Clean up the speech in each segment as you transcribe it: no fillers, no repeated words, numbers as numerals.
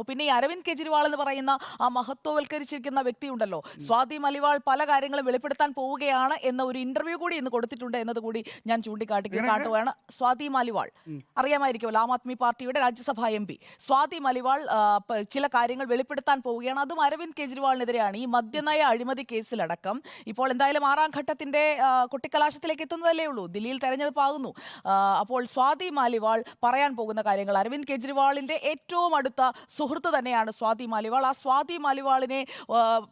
പിന്നെ ഈ അരവിന്ദ് കെജ്രിവാൾ എന്ന് പറയുന്ന ആ മഹത്വവൽക്കരിച്ചിരിക്കുന്ന വ്യക്തിയുണ്ടല്ലോ, സ്വാതി മലിവാൾ പല കാര്യങ്ങളും വെളിപ്പെടുത്താൻ പോവുകയാണ് എന്ന ഒരു ഇന്റർവ്യൂ കൂടി ഇന്ന് കൊടുത്തിട്ടുണ്ട് എന്നത് കൂടി ഞാൻ എങ്ങനെ എങ്ങനെ കാട്ടുകയാണ്. സ്വാതി മാലിവാൾ ഉം. അറിയാമായിരിക്കുമല്ലോ, ആം ആദ്മി പാർട്ടിയുടെ രാജ്യസഭാ എം പി സ്വാതി മലിവാൾ ചില കാര്യങ്ങൾ വെളിപ്പെടുത്താൻ പോവുകയാണ്. അതും അരവിന്ദ് കെജ്രിവാളിനെതിരെയാണ്. ഈ മദ്യനയ അഴിമതി കേസിലടക്കം ഇപ്പോൾ എന്തായാലും ആറാം ഘട്ടത്തിന്റെ കൊട്ടിക്കലാശത്തിലേക്ക് എത്തുന്നതല്ലേ ഉള്ളൂ. ദില്ലിയിൽ തെരഞ്ഞെടുപ്പ് ആകുന്നു. അപ്പോൾ സ്വാതി മാലിവാൾ പറയാൻ പോകുന്ന കാര്യങ്ങൾ, അരവിന്ദ് കെജ്രിവാളിന്റെ ഏറ്റവും അടുത്ത സുഹൃത്ത് തന്നെയാണ് സ്വാതി മാലിവാൾ. ആ സ്വാതി മാലിവാളിനെ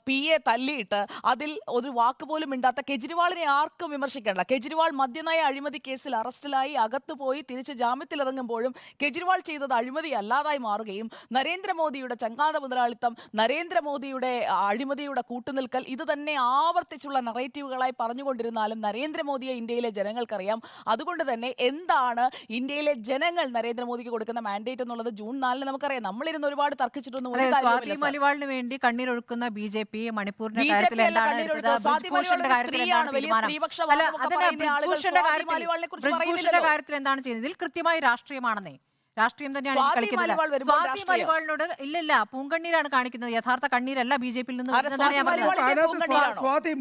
PA തല്ലിയിട്ട് അതിൽ ഒരു വാക്ക് പോലും മിണ്ടാത്ത കെജ്രിവാളിനെ ആർക്കും വിമർശിക്കേണ്ട. കെജ്രിവാൾ മദ്യനയ അഴിമതി കേസിൽ അറസ്റ്റിലായി അകത്ത് പോയി തിരിച്ച് ജാമ്യത്തിലിറങ്ങുമ്പോഴും കെജ്രിവാൾ ചെയ്തത് അഴിമതി അല്ലാതായി മാറുകയും നരേന്ദ്രമോദിയുടെ ചങ്ങാത മുതലാളിത്തം, നരേന്ദ്രമോദിയുടെ അഴിമതിയുടെ കൂട്ടുനിൽക്കൽ, ഇത് തന്നെ ആവർത്തിച്ചുള്ള നറേറ്റീവുകളായി പറഞ്ഞുകൊണ്ടിരുന്നാലും നരേന്ദ്രമോദിയെ ഇന്ത്യയിലെ ജനങ്ങൾക്കറിയാം. അതുകൊണ്ട് തന്നെ എന്താണ് ഇന്ത്യയിലെ ജനങ്ങൾ നരേന്ദ്രമോദിക്ക് കൊടുക്കുന്ന മാൻഡേറ്റ് എന്നുള്ളത് ജൂൺ 4 നമുക്കറിയാം. നമ്മളിരുന്ന് ഒരുപാട് തർക്കിച്ചിട്ടൊന്നും ഒരു സ്വാതി കാര്യവുമില്ല സർ. മലിവാളിന് വേണ്ടി കണ്ണീരൊഴുക്കുന്ന BJP മണിപ്പൂരിന്റെ ബി ജെ കാര്യത്തിൽ പി അല്ല എന്താണ് കണ്ണീരൊഴുക്കുക. എടുത്തത്? സ്വാതി ബ്രിജ്ഭൂഷന്റെ മലിവാൾ ഒരു കാര്യത്തിൽ സ്ത്രീയാണ്. എന്താണ് വലിയ തീരുമാനം? സ്ത്രീപക്ഷവാദമൊക്കെ അതന്നെ പറയുന്ന ആളുകൾ ബ്രിജ്ഭൂഷന്റെ സ്വാതി മലിവാളിനെ കുറിച്ച് ബ്രിജ്ഭൂഷന്റെ പറയുന്നില്ലല്ലോ. കാര്യത്തിൽ എന്താണ് ചെയ്യുന്നത്? ഇതിൽ കൃത്യമായി രാഷ്ട്രീയമാണെന്നേ, രാഷ്ട്രീയം തന്നെയാണ് സ്വാതി കളിക്കുന്നത്. മലിവാൾ വരുമ്പോൾ സ്വാതി രാഷ്ട്രീയം. മലിവാളിനോട് ഇല്ലില്ല, പൂങ്കണ്ണീരാണ് കാണിക്കുന്നത്. യഥാർത്ഥ കണ്ണീരല്ല BJP-യിൽ നിന്ന് ആരെ വരുന്നതാണ് ഞാൻ സ്വാതി പറഞ്ഞത്. മലിവാൾ? അതിനകത്ത് പൂങ്കണ്ണിയാണോ? സ്വാതി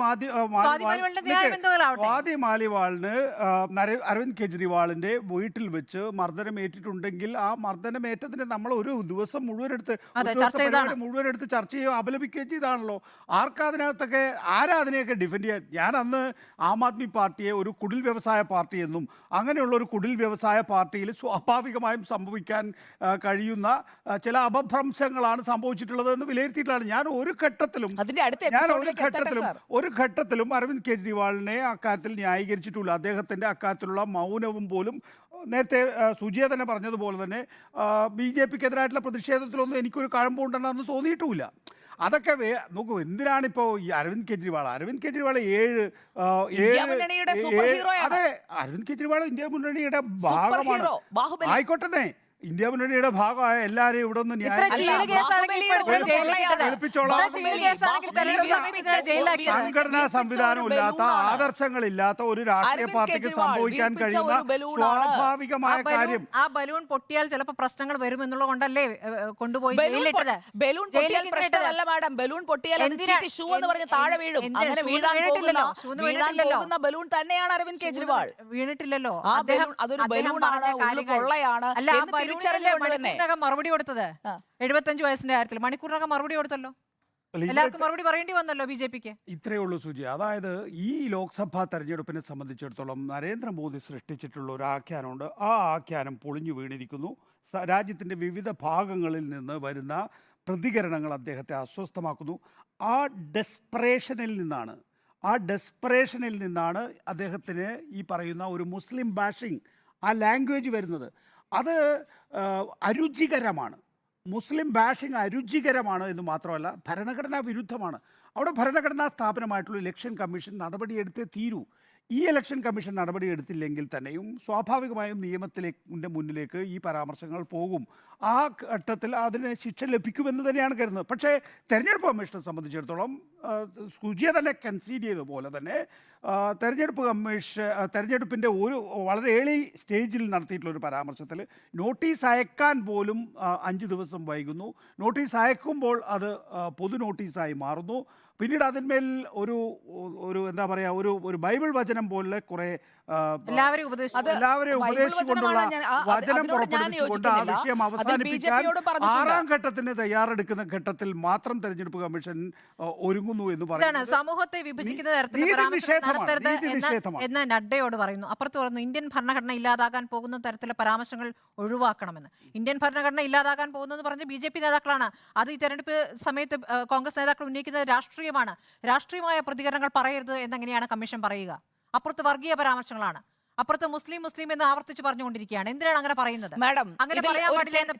സ്വാതി മലിവാളിന്റെ ന്യായം എന്തുകളാവട്ടെ. സ്വാതി മാലിവാളിന് അരവിന്ദ് കെജ്രിവാളിന്റെ വീട്ടിൽ വെച്ച് മർദ്ദനമേറ്റിട്ടുണ്ടെങ്കിൽ ആ മർദ്ദനമേറ്റതിന് നമ്മൾ ഒരു ദിവസം മുഴുവൻ എടുത്ത് ചർച്ച ചെയ്താണ്. മുഴുവൻ എടുത്ത് ചർച്ച ചെയ്യുകയോ അപലപിക്കുകയും ചെയ്താണല്ലോ. ആർക്കതിനകത്തൊക്കെ ആരാ അതിനെയൊക്കെ ഡിഫെൻഡ് ചെയ്യാൻ? ഞാൻ അന്ന് ആം ആദ്മി പാർട്ടിയെ ഒരു കുടിൽ വ്യവസായ പാർട്ടി എന്നും അങ്ങനെയുള്ള ഒരു കുടിൽ വ്യവസായ പാർട്ടിയിൽ സ്വാഭാവികമായും സംഭവിക്കാൻ കഴിയുന്ന ചില അപഭ്രംശങ്ങളാണ് സംഭവിച്ചിട്ടുള്ളത് എന്ന് വിലയിരുത്തിയിട്ടാണ് ഞാൻ ഒരു ഘട്ടത്തിലും അതിന്റെ അടുത്ത എപ്പിസോഡിലേക്ക് എത്തട്ടെ സർ. ഒരു ഘട്ടത്തിലും അരവിന്ദ് കെജ്രിവാളിനെ അക്കാര്യത്തിൽ ന്യായീകരിച്ചിട്ടില്ല. അദ്ദേഹത്തിൻ്റെ അക്കാര്യത്തിലുള്ള മൗനവും പോലും നേരത്തെ സുജിയ തന്നെ പറഞ്ഞതുപോലെ തന്നെ BJP-ക്കെതിരായിട്ടുള്ള പ്രതിഷേധത്തിലൊന്നും എനിക്കൊരു കഴമ്പുണ്ടെന്നു തോന്നിയിട്ടുമില്ല. അതൊക്കെ നോക്കൂ, എന്തിനാണിപ്പോൾ ഈ അരവിന്ദ് കെജ്രിവാൾ മുന്നണിയുടെ സൂപ്പർ ഹീറോയാണ്. അതെ, അരവിന്ദ് കെജ്രിവാൾ ഇന്ത്യ മുന്നണിയുടെ ഭാഗമാണ്. ഹീറോ, ബാഹുബലി. ആയിക്കോട്ടെ, ഇന്ത്യ മുന്നണിയുടെ ഭാഗമായ എല്ലാവരെയും ഇവിടെ ഒന്ന് സംഘടനാ സംവിധാനമില്ലാത്ത ആദർശങ്ങളില്ലാത്ത ഒരു രാഷ്ട്രീയ പാർട്ടിക്ക് സംഭവിക്കാൻ കഴിയുന്ന സ്വാഭാവികമായ കാര്യം. ആ ബലൂൺ പൊട്ടിയാൽ ചിലപ്പോൾ പ്രശ്നങ്ങൾ വരും എന്നുള്ളത് കൊണ്ടല്ലേ കൊണ്ടുപോയി ജയിലിട്ടത്? ബലൂൺ പൊട്ടിയാൽ പ്രശ്നമല്ല മാഡം. ബലൂൺ പൊട്ടിയാൽ ഷൂ എന്ന് പറഞ്ഞ് താഴെ വീഴും. അങ്ങനെ വീഴുന്ന ബലൂൺ തന്നെയാണ് അരവിന്ദ് കെജ്രിവാൾ. വീണിട്ടില്ലല്ലോ. അതൊരു ബലൂണാണ്, കൊള്ളയാണ്. അല്ല, മണിക്കൂറിനകം മറുപടി കൊടുത്തത് 75 വയസ്സിന്റെ കാര്യത്തിൽ മണിക്കൂറിനകം മറുപടി കൊടുത്തല്ലോ. എല്ലാവർക്കും മറുപടി പറയേണ്ടി വന്നല്ലോ BJP-ക്ക്. ഇത്രയേ ഉള്ളൂ സുജി. അതായത് ഈ ലോക്സഭാ തെരഞ്ഞെടുപ്പിനെ സംബന്ധിച്ചിടത്തോളം നരേന്ദ്രമോദി സൃഷ്ടിച്ചിട്ടുള്ള ഒരു ആഖ്യാനമുണ്ട്. ആ ആഖ്യാനം പൊളിഞ്ഞു വീണിരിക്കുന്നു. രാജ്യത്തിൻ്റെ വിവിധ ഭാഗങ്ങളിൽ നിന്ന് വരുന്ന പ്രതികരണങ്ങൾ അദ്ദേഹത്തെ അസ്വസ്ഥമാക്കുന്നു. ആ ഡെസ്പറേഷനിൽ നിന്നാണ് അദ്ദേഹത്തിന് ഈ പറയുന്ന ഒരു മുസ്ലിം ബാഷിംഗ്, ആ ലാംഗ്വേജ് വരുന്നത്. അത് അരുചികരമാണ്. മുസ്ലിം ബാഷിംഗ് അരുചികരമാണ് എന്ന് മാത്രമല്ല ഭരണഘടനാ വിരുദ്ധമാണ്. അവിടെ ഭരണഘടനാ സ്ഥാപനമായിട്ടുള്ള ഇലക്ഷൻ കമ്മീഷൻ നടപടിയെടുത്തേ തീരൂ. ഈ ഇലക്ഷൻ കമ്മീഷൻ നടപടി എടുത്തില്ലെങ്കിൽ തന്നെയും സ്വാഭാവികമായും നിയമത്തിൻ്റെ മുന്നിലേക്ക് ഈ പരാമർശങ്ങൾ പോകും. ആ ഘട്ടത്തിൽ അതിന് ശിക്ഷ ലഭിക്കുമെന്ന് തന്നെയാണ് കരുതുന്നത്. പക്ഷേ തെരഞ്ഞെടുപ്പ് കമ്മീഷനെ സംബന്ധിച്ചിടത്തോളം സുജിയ തന്നെ കൺസീഡ് ചെയ്ത പോലെ തന്നെ തെരഞ്ഞെടുപ്പിൻ്റെ ഒരു വളരെ ഏർലി സ്റ്റേജിൽ നടത്തിയിട്ടുള്ള ഒരു പരാമർശത്തിൽ നോട്ടീസ് അയക്കാൻ പോലും 5 ദിവസം വൈകുന്നു. നോട്ടീസ് അയക്കുമ്പോൾ അത് പൊതു നോട്ടീസായി മാറുന്നു. പിന്നീട് അതിന്മേൽ ഒരു എന്താ പറയുക, ഒരു ബൈബിൾ വചനം പോലെ കുറെ എല്ലാവരെയും ഉപദേശിച്ചുകൊണ്ടുള്ള വചനം പുറപ്പെടുവിച്ചുകൊണ്ട് ആ വിഷയം അവസാനിപ്പിക്കാൻ 6ാം ഘട്ടത്തിന് തയ്യാറെടുക്കുന്ന ഘട്ടത്തിൽ മാത്രം തെരഞ്ഞെടുപ്പ് കമ്മീഷൻ ഒരുങ്ങുന്നു എന്ന് പറയുന്നത് സമൂഹത്തെ വിഭജിക്കുന്ന തരത്തിൽ എന്ന് നഡ്ഡയോട് പറയുന്നു. അപ്പുറത്ത് പറയുന്നു ഇന്ത്യൻ ഭരണഘടന ഇല്ലാതാകാൻ പോകുന്ന തരത്തിലുള്ള പരാമർശങ്ങൾ ഒഴിവാക്കണമെന്ന്. ഇന്ത്യൻ ഭരണഘടന ഇല്ലാതാകാൻ പോകുന്നത് പറഞ്ഞ് BJP നേതാക്കളാണ്. അത് ഈ തെരഞ്ഞെടുപ്പ് സമയത്ത് കോൺഗ്രസ് നേതാക്കൾ ഉന്നയിക്കുന്നത് രാഷ്ട്രീയമായ പ്രതികരണങ്ങൾ പറയരുത് എന്നെങ്ങനെയാണ് കമ്മീഷൻ പറയുക? അപ്പുറത്ത് വർഗീയ പരാമർശങ്ങളാണ്, അപ്പുറത്ത് മുസ്ലിം എന്ന് ആവർത്തിച്ച് പറഞ്ഞുകൊണ്ടിരിക്കുകയാണ്. എന്തിനാണ് അങ്ങനെ പറയുന്നത്? മാഡം, അങ്ങനെ പറയാൻ പാടില്ല എന്ന്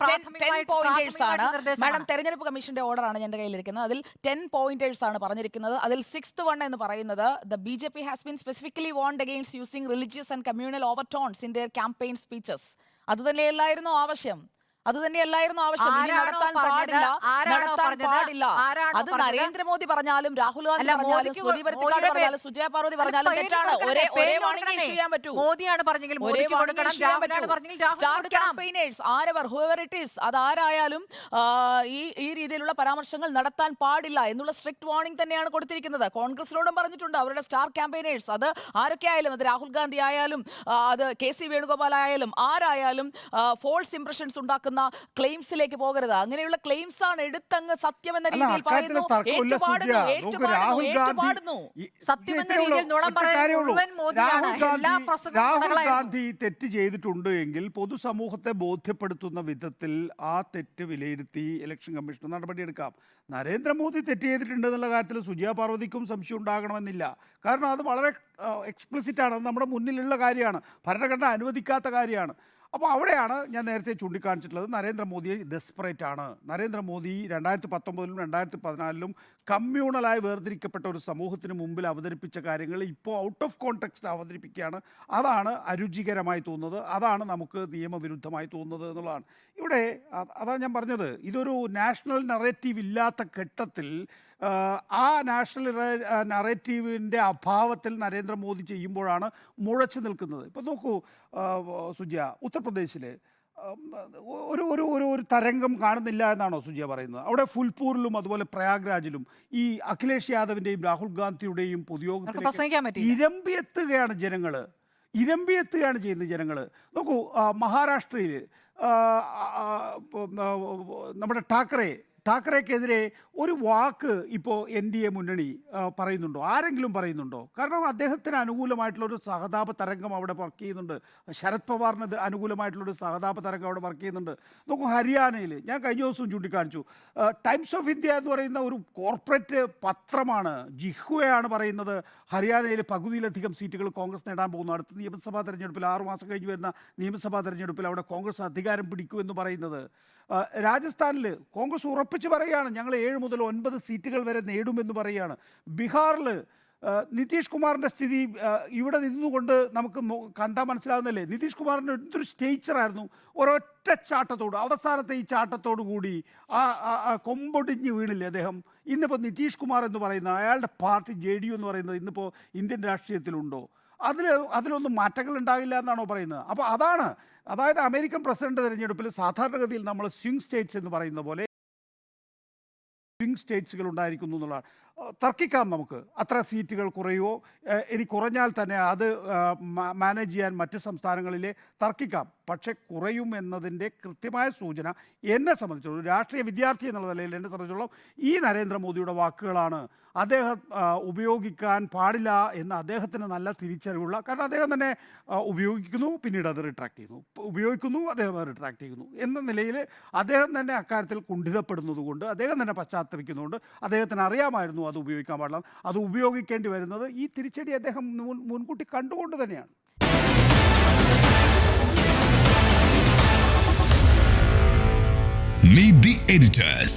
മാഡം തെരഞ്ഞെടുപ്പ് കമ്മീഷന്റെ ഓർഡറാണ് എന്റെ കയ്യിലിരിക്കുന്നത്. അതിൽ 10 പോയിന്റേഴ്സ് ആണ് പറഞ്ഞിരിക്കുന്നത്. അതിൽ 6th one എന്ന് പറയുന്നത് the BJP has been specifically warned against using religious and communal overtones in their campaign speeches. അത് തന്നെയല്ലായിരുന്നു ആവശ്യം. അത് തന്നെയല്ലായിരുന്നു ആവശ്യം. ഇനി ആരാണോ നടത്താൻ പറഞ്ഞത്? പാടില്ല, ആരാണോ നടത്താൻ പറഞ്ഞത്? പാടില്ല. ആരാണോ അത് പറഞ്ഞത്? നരേന്ദ്രമോദി പറഞ്ഞാലും രാഹുൽ ഗാന്ധി അല്ല, പറഞ്ഞാലും മോദിക്ക് സ്മൃതി പരുത്തിക്കാട് മോദിയുടെ പറഞ്ഞാലും സുജയ പാർവതി പറഞ്ഞാലും പേര് തെറ്റാണ്. കൊടുക്കണേ, ഒരേ പേര് വാണിംഗ് കൊടുക്കണേ. ഇഷ്യൂ ചെയ്യാൻ പറ്റൂ. മോദിയാണ് പറഞ്ഞെങ്കിൽ ഒരേ മോദിക്ക് വാണിംഗ് കൊടുക്കണം, ഇഷ്യൂ ചെയ്യാൻ രാഹുലാണ് പറ്റൂ. പറഞ്ഞെങ്കിൽ രാഹുലിന് സ്റ്റാർ കൊടുക്കണം. ക്യാമ്പയിനേഴ്സ് ആരെവർ ഹൂവർ ഇറ്റ് ഈസ് അതാരായാലും ഈ രീതിയിലുള്ള പരാമർശങ്ങൾ നടത്താൻ പാടില്ല എന്നുള്ള സ്ട്രിക്ട് വാർണിംഗ് തന്നെയാണ് കൊടുത്തിരിക്കുന്നത്. കോൺഗ്രസിനോടും പറഞ്ഞിട്ടുണ്ട് അവരുടെ സ്റ്റാർ ക്യാമ്പയിനേഴ്സ് അത് ആരൊക്കെ ആയാലും, അത് രാഹുൽ ഗാന്ധി ആയാലും അത് KC വേണുഗോപാൽ ആയാലും ആരായാലും ഫോൾസ് ഇംപ്രഷൻസ് ഉണ്ടാക്കുന്ന ക്ലെയിംസിലേക്ക് പോകരുത്. അങ്ങനെയുള്ള ക്ലെയിംസ് ആണ് എടുത്തങ്ങ് സത്യമെന്ന അല്ല, രീതിയിൽ അക്കാര്യത്തിൽ പറയുന്നു, തർക്കമില്ല ഏറ്റുപാടുന്നു, സുജയ. നോക്കൂ, രാഹുൽ ഗാന്ധി ഏറ്റുപാടുന്നു. സത്യമെന്ന ഇത്രയേ രീതിയിൽ ഉള്ളൂ. നുണ ഒറ്റ പറയാൻ കാര്യമുള്ളൂ. മുഴുവൻ മോദിയാണ്. എല്ലാ രാഹുൽ പ്രസംഗവും ഗാന്ധി തെറ്റ് ചെയ്തിട്ടുണ്ട് എങ്കിൽ പൊതുസമൂഹത്തെ ബോധ്യപ്പെടുത്തുന്ന വിധത്തിൽ ആ തെറ്റ് വിലയിരുത്തി ഇലക്ഷൻ കമ്മീഷൻ നടപടിയെടുക്കാം. നരേന്ദ്രമോദി തെറ്റ് ചെയ്തിട്ടുണ്ട് എന്നുള്ള കാര്യത്തിൽ സുജയ പാർവതിക്കും സംശയം ഉണ്ടാകണമെന്നില്ല. കാരണം അത് വളരെ എക്സ്പ്ലിസിറ്റ് ആണ്, അത് നമ്മുടെ മുന്നിലുള്ള കാര്യമാണ്, ഭരണഘടന അനുവദിക്കാത്ത കാര്യമാണ്. അപ്പോൾ അവിടെയാണ് ഞാൻ നേരത്തെ ചൂണ്ടിക്കാണിച്ചിട്ടുള്ളത്, നരേന്ദ്രമോദി ഡെസ്പറേറ്റ് ആണ്. നരേന്ദ്രമോദി 2019-ലും 2014-ലും കമ്മ്യൂണലായി വേർതിരിക്കപ്പെട്ട ഒരു സമൂഹത്തിന് മുമ്പിൽ അവതരിപ്പിച്ച കാര്യങ്ങൾ ഇപ്പോൾ ഔട്ട് ഓഫ് കോണ്ടെക്സ്റ്റ് അവതരിപ്പിക്കുകയാണ്. അതാണ് അരുചികരമായി തോന്നുന്നത്, അതാണ് നമുക്ക് നിയമവിരുദ്ധമായി തോന്നുന്നത് എന്നുള്ളതാണ്. ഇവിടെ അതാണ് ഞാൻ പറഞ്ഞത്, ഇതൊരു നാഷണൽ നറേറ്റീവ് ഇല്ലാത്ത ഘട്ടത്തിൽ ആ നാഷണൽ നറേറ്റീവിൻ്റെ അഭാവത്തിൽ നരേന്ദ്രമോദി ചെയ്യുമ്പോഴാണ് മുഴച്ചു നിൽക്കുന്നത്. ഇപ്പം നോക്കൂ സുജയ, ഉത്തർപ്രദേശിൽ ഒരു ഒരു ഒരു ഒരു തരംഗം കാണുന്നില്ല എന്നാണോ സുജയ പറയുന്നത്? അവിടെ ഫുൽപൂരിലും അതുപോലെ പ്രയാഗ്രാജിലും ഈ അഖിലേഷ് യാദവിൻ്റെയും രാഹുൽ ഗാന്ധിയുടെയും പ്രസംഗിക്കാൻ പൊതുയോഗത്തിൽ പറ്റില്ല. ഇരമ്പിയെത്തുകയാണ് ജനങ്ങൾ, ഇരമ്പിയെത്തുകയാണ് ചെയ്യുന്നത് ജനങ്ങൾ. നോക്കൂ, മഹാരാഷ്ട്രയിൽ നമ്മുടെ ഠാക്കറെക്കെതിരെ ഒരു വാക്ക് ഇപ്പോൾ NDA മുന്നണി പറയുന്നുണ്ടോ? ആരെങ്കിലും പറയുന്നുണ്ടോ? കാരണം അദ്ദേഹത്തിന് അനുകൂലമായിട്ടുള്ളൊരു സഹതാപ തരംഗം അവിടെ വർക്ക് ചെയ്യുന്നുണ്ട്. ശരത് പവാറിന് അനുകൂലമായിട്ടുള്ളൊരു സഹതാപ തരംഗം അവിടെ വർക്ക് ചെയ്യുന്നുണ്ട്. നോക്കൂ, ഹരിയാനയിൽ ഞാൻ കഴിഞ്ഞ ദിവസവും ചൂണ്ടിക്കാണിച്ചു, ടൈംസ് ഓഫ് ഇന്ത്യ എന്ന് പറയുന്ന ഒരു കോർപ്പറേറ്റ് പത്രമാണ്, ജിഹ്വയാണ് പറയുന്നത്, ഹരിയാനയിൽ പകുതിയിലധികം സീറ്റുകൾ കോൺഗ്രസ് നേടാൻ പോകുന്നു. അടുത്ത നിയമസഭാ തെരഞ്ഞെടുപ്പിൽ 6 മാസം കഴിഞ്ഞ് വരുന്ന നിയമസഭാ തെരഞ്ഞെടുപ്പിൽ അവിടെ കോൺഗ്രസ് അധികാരം പിടിക്കുമെന്ന് പറയുന്നത്. രാജസ്ഥാനിൽ കോൺഗ്രസ് ഉറപ്പിച്ച് പറയുകയാണ്, ഞങ്ങൾ 7 മുതൽ 9 സീറ്റുകൾ വരെ നേടുമെന്ന് പറയുകയാണ്. ബീഹാറിൽ നിതീഷ് കുമാറിൻ്റെ സ്ഥിതി ഇവിടെ നിന്നുകൊണ്ട് നമുക്ക് കണ്ടാൽ മനസ്സിലാകുന്നില്ലേ? നിതീഷ് കുമാറിൻ്റെ എന്തൊരു സ്റ്റേച്ചറായിരുന്നു, ഒരൊറ്റ ചാട്ടത്തോട്, അവസാനത്തെ ഈ ചാട്ടത്തോടു കൂടി കൊമ്പൊടിഞ്ഞ് വീണില്ലേ അദ്ദേഹം. ഇന്നിപ്പോൾ നിതീഷ് കുമാർ എന്ന് പറയുന്ന അയാളുടെ പാർട്ടി JDU എന്ന് പറയുന്നത് ഇന്നിപ്പോൾ ഇന്ത്യൻ രാഷ്ട്രീയത്തിലുണ്ടോ? അതിലൊന്നും മാറ്റങ്ങൾ ഉണ്ടാകില്ല എന്നാണോ പറയുന്നത്? അപ്പോൾ അതായത് അമേരിക്കൻ പ്രസിഡന്റ് തെരഞ്ഞെടുപ്പിൽ സാധാരണഗതിയിൽ നമ്മൾ സ്വിംഗ് സ്റ്റേറ്റ്സ് എന്ന് പറയുന്ന പോലെ സ്വിംഗ് സ്റ്റേറ്റ്സുകൾ ഉണ്ടായിരിക്കുന്നു എന്നുള്ളതാണ്. തർക്കിക്കാം നമുക്ക്, അത്ര സീറ്റുകൾ കുറയുമോ, ഇനി കുറഞ്ഞാൽ തന്നെ അത് മാനേജ് ചെയ്യാൻ മറ്റ് സംസ്ഥാനങ്ങളിലെ തർക്കിക്കാം. പക്ഷേ കുറയും എന്നതിൻ്റെ കൃത്യമായ സൂചന എന്നെ സംബന്ധിച്ചുള്ള ഒരു രാഷ്ട്രീയ വിദ്യാർത്ഥി എന്നുള്ള നിലയിൽ എന്നെ സംബന്ധിച്ചോളം ഈ നരേന്ദ്രമോദിയുടെ വാക്കുകളാണ്. അദ്ദേഹം ഉപയോഗിക്കാൻ പാടില്ല എന്ന് അദ്ദേഹത്തിന് നല്ല തിരിച്ചറിവുള്ള, കാരണം അദ്ദേഹം തന്നെ ഉപയോഗിക്കുന്നു, പിന്നീട് അത് റിട്രാക്ട് ചെയ്യുന്നു, ഉപയോഗിക്കുന്നു, അദ്ദേഹം അത് റിട്രാക്ട് ചെയ്യുന്നു എന്ന നിലയിൽ അദ്ദേഹം തന്നെ അക്കാര്യത്തിൽ കുണ്ഠിതപ്പെടുന്നത് കൊണ്ട്, അദ്ദേഹം തന്നെ പശ്ചാത്തപിക്കുന്നതുകൊണ്ട് അദ്ദേഹത്തിന് അറിയാമായിരുന്നു അത് ഉപയോഗിക്കാൻ പാടില്ല. അത് ഉപയോഗിക്കേണ്ടി വരുന്നത് ഈ തിരിച്ചടി അദ്ദേഹം മുൻകൂട്ടി കണ്ടുകൊണ്ട് തന്നെയാണ്. Meet the editors.